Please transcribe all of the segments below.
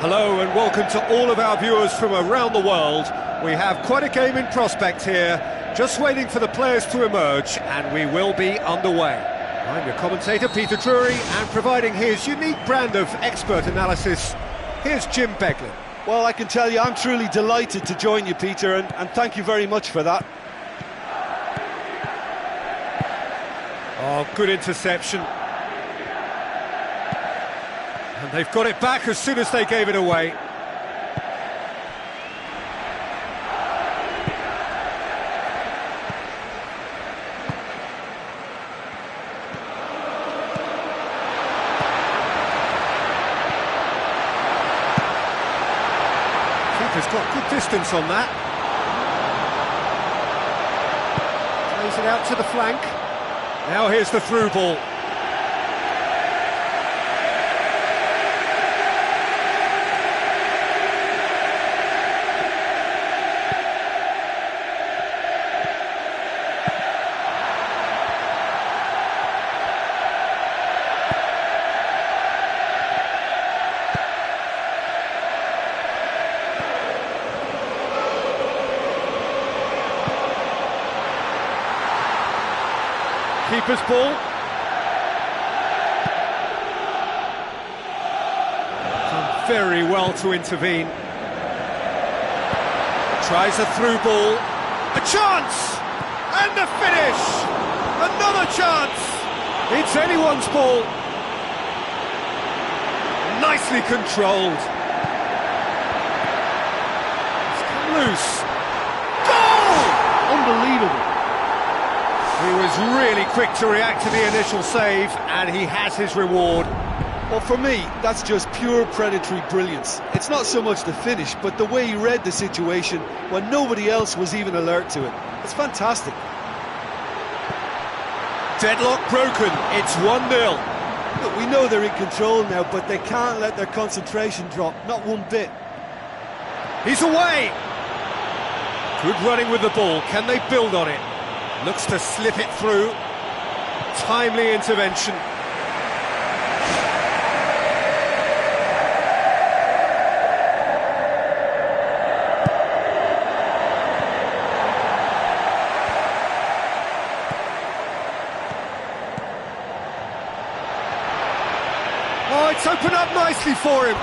Hello and welcome to all of our viewers from around the world. We have quite a game in prospect here, just waiting for the players to emerge, and we will be underway. I'm your commentator, Peter Drury, and providing his unique brand of expert analysis, here's Jim Beglin. Well, I can tell you I'm truly delighted to join you, Peter, and thank you very much for that. Oh, good interception. And they've got it back as soon as they gave it away. Keeper's got good distance on that. Plays it out to the flank. Now here's the through ball. Keeper's ball. Done very well to intervene. Tries a through ball. A chance! And the finish! Another chance! It's anyone's ball. Nicely controlled. It's come loose. Goal! Unbelievable. He was really quick to react to the initial save, and he has his reward. Well, for me, that's just pure predatory brilliance. It's not so much the finish, but the way he read the situation when nobody else was even alert to it. It's fantastic. Deadlock broken, it's 1-0. Look, we know they're in control now, but they can't let their concentration drop, not one bit. He's away! Good running with the ball, can they build on it? Looks to slip it through. Timely intervention. Oh, it's opened up nicely for him.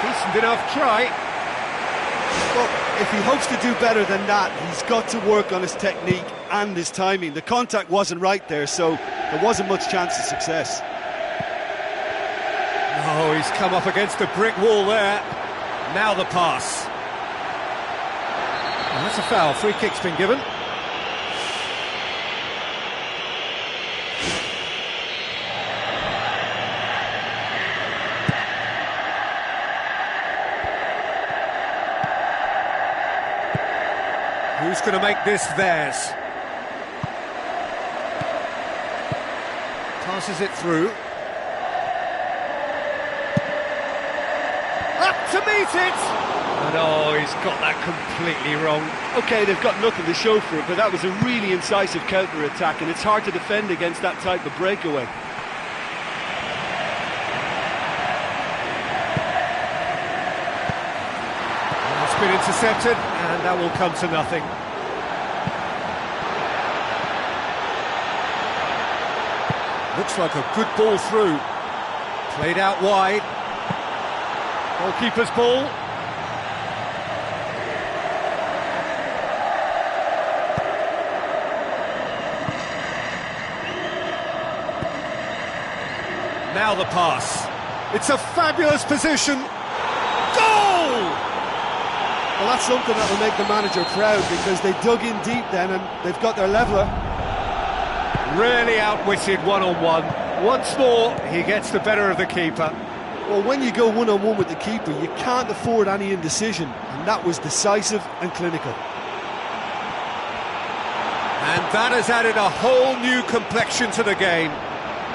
Decent enough try. Well, if he hopes to do better than that, he's got to work on his technique and his timing. The contact wasn't right there, so there wasn't much chance of success. Oh, he's come up against a brick wall there. Now the pass. Oh, that's a foul. Free kick's been given. Who's going to make this theirs? Passes it through. Up to meet it! And oh, he's got that completely wrong. OK, they've got nothing to show for it, but that was a really incisive counter-attack, and it's hard to defend against that type of breakaway. It's been intercepted, and that will come to nothing. Looks like a good ball through. Played out wide. Goalkeeper's ball. Now the pass. It's a fabulous position. Goal! Well, that's something that will make the manager proud, because they dug in deep then and they've got their leveller. Really outwitted one-on-one. Once more, he gets the better of the keeper. Well, when you go one-on-one with the keeper, you can't afford any indecision, and that was decisive and clinical. And that has added a whole new complexion to the game.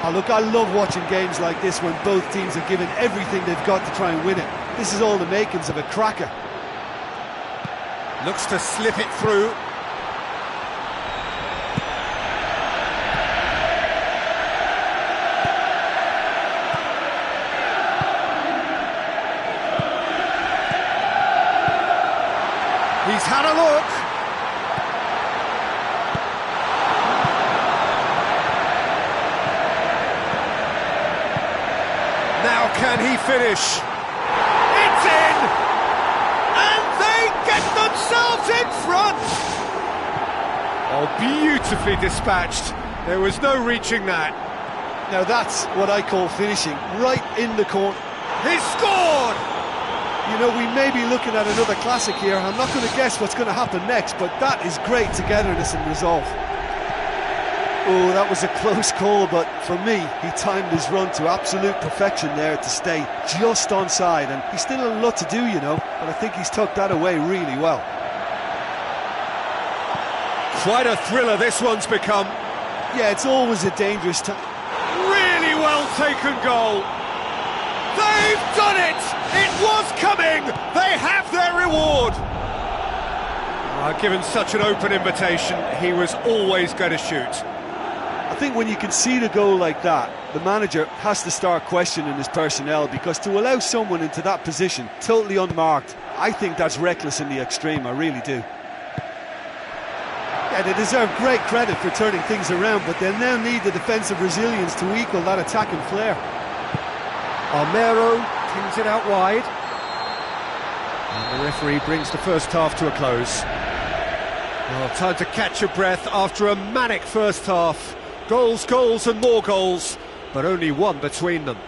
Oh, look, I love watching games like this when both teams have given everything they've got to try and win it. This is all the makings of a cracker. Looks to slip it through. He's had a look. Now can he finish? It's in! And they get themselves in front! Oh, beautifully dispatched. There was no reaching that. Now that's what I call finishing, right in the corner. He's scored! You know, we may be looking at another classic here. I'm not going to guess what's going to happen next, but that is great togetherness and resolve. Oh, that was a close call, but for me, he timed his run to absolute perfection there to stay just onside, and he's still a lot to do, you know, but I think he's tucked that away really well. Quite a thriller this one's become. Yeah, it's always a dangerous time. Really well taken goal. They've done it! It was coming! They have their reward! Given such an open invitation, he was always going to shoot. I think when you can see the goal like that, the manager has to start questioning his personnel, because to allow someone into that position, totally unmarked, I think that's reckless in the extreme, I really do. Yeah, they deserve great credit for turning things around, but they'll now need the defensive resilience to equal that attacking flair. Armero kings it out wide. And the referee brings the first half to a close. Well, time to catch your breath after a manic first half. Goals, goals and more goals, but only one between them.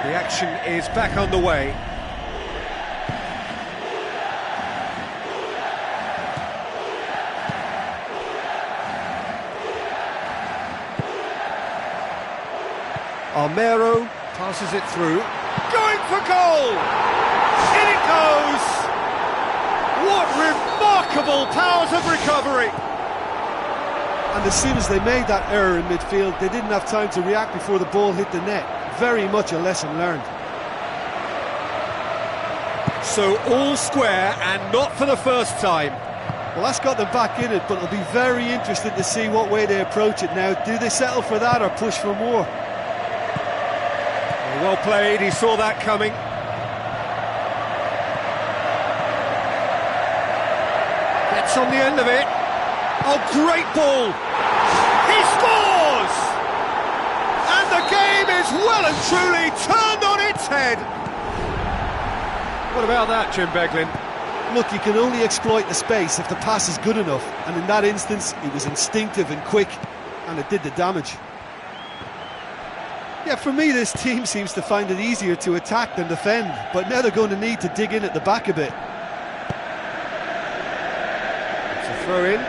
The action is back on the way. Armero passes it through. Going for goal! In it goes! What remarkable powers of recovery! And as soon as they made that error in midfield, they didn't have time to react before the ball hit the net. Very much a lesson learned. So all square, and not for the first time. Well, that's got them back in it, but it'll be very interesting to see what way they approach it now. Do they settle for that or push for more? Well played, he saw that coming. Gets on the end of it. Oh, great ball! He scores! And the game is well and truly turned on its head. What about that, Jim Beglin? Look, you can only exploit the space if the pass is good enough, and in that instance, it was instinctive and quick, and it did the damage. Yeah, for me, this team seems to find it easier to attack than defend, but now they're going to need to dig in at the back a bit. It's a throw-in.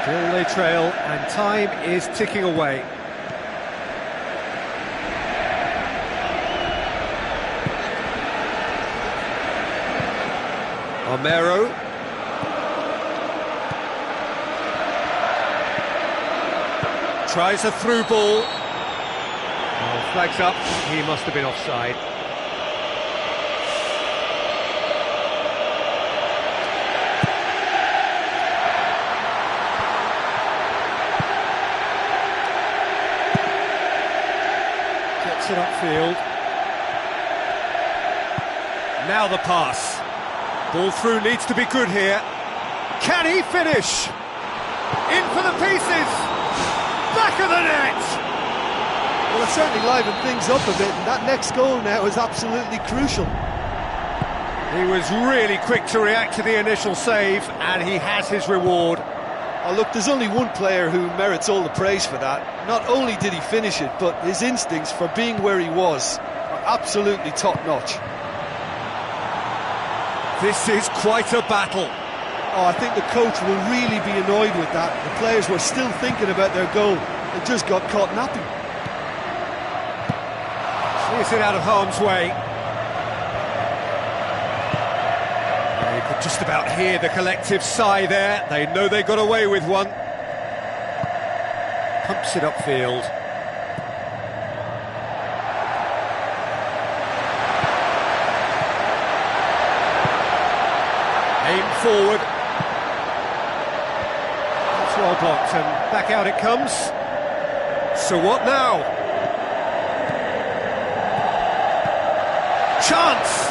Still they trail, and time is ticking away. Armero. Tries a through ball. Oh, flags up, he must have been offside. Gets it upfield. Now the pass. Ball through needs to be good here. Can he finish? In for the pieces! Back of the net! Well, it certainly livened things up a bit, and that next goal now is absolutely crucial. He was really quick to react to the initial save, and he has his reward. Oh, look, there's only one player who merits all the praise for that. Not only did he finish it, but his instincts for being where he was are absolutely top-notch. This is quite a battle. Oh, I think the coach will really be annoyed with that. The players were still thinking about their goal and just got caught napping. Clears it out of harm's way. You could just about hear the collective sigh there. They know they got away with one. Pumps it upfield. Aim forward. That's well blocked, and back out it comes. So what now? Chance!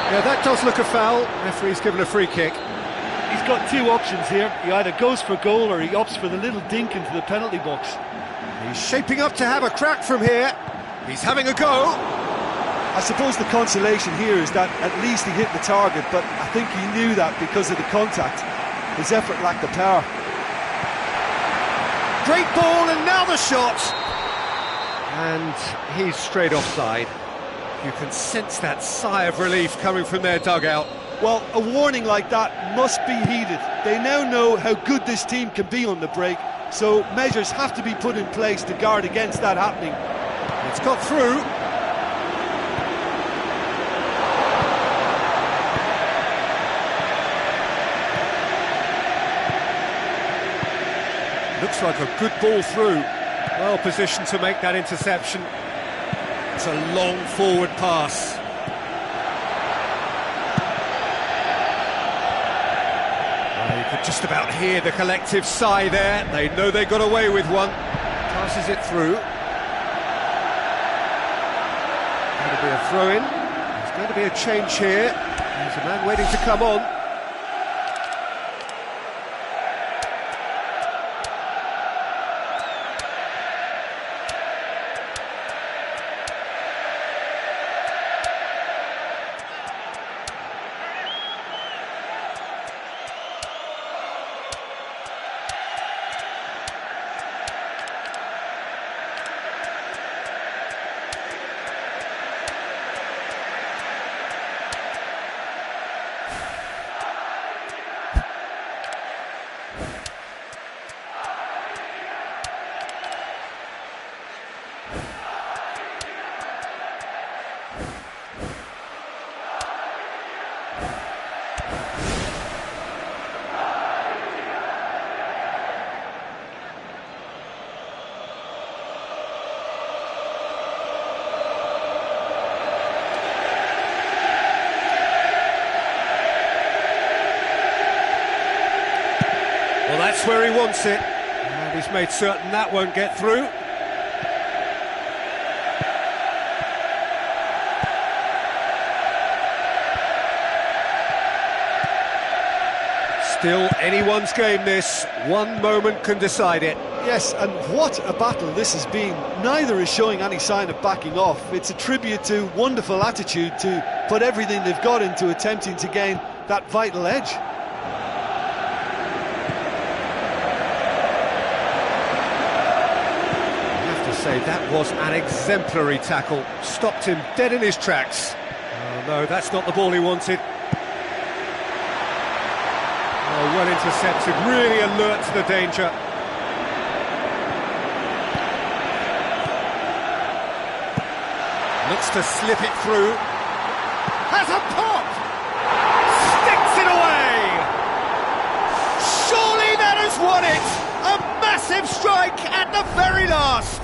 Yeah, that does look a foul. Referee's given a free kick. He's got two options here. He either goes for goal or he opts for the little dink into the penalty box. He's shaping up to have a crack from here. He's having a go. I suppose the consolation here is that at least he hit the target, but I think he knew that because of the contact. His effort lacked the power. Great ball, and now the shot. And he's straight offside. You can sense that sigh of relief coming from their dugout. Well, a warning like that must be heeded. They now know how good this team can be on the break, so measures have to be put in place to guard against that happening. It's got through. Looks like a good ball through. Well positioned to make that interception. It's a long forward pass. Well, you could just about hear the collective sigh there. They know they got away with one. Passes it through. Going to be a throw-in. There's going to be a change here. There's a man waiting to come on. Well, that's where he wants it, and he's made certain that won't get through. Still anyone's game this, one moment can decide it. Yes, and what a battle this has been. Neither is showing any sign of backing off. It's a tribute to wonderful attitude to put everything they've got into attempting to gain that vital edge. Say that was an exemplary tackle, stopped him dead in his tracks. Oh no, that's not the ball he wanted. Oh, well intercepted, really alert to the danger. Looks to slip it through. Has a pop! Sticks it away! Surely that has won it! A massive strike at the very last!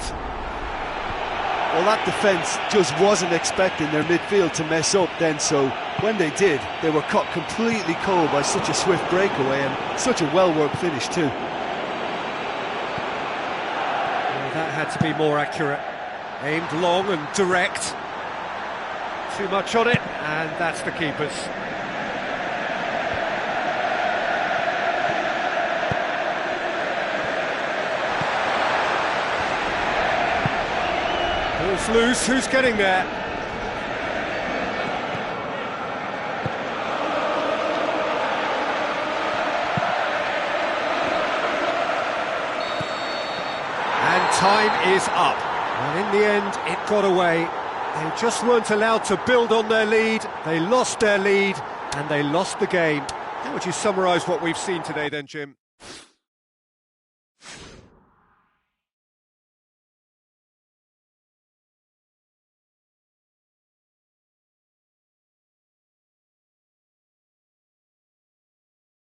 Well, that defence just wasn't expecting their midfield to mess up then, so when they did, they were caught completely cold by such a swift breakaway and such a well-worked finish too. Well, that had to be more accurate. Aimed long and direct. Too much on it, and that's the keeper's. It's loose, who's getting there? And time is up. And in the end, it got away. They just weren't allowed to build on their lead. They lost their lead, and they lost the game. How would you summarise what we've seen today then, Jim?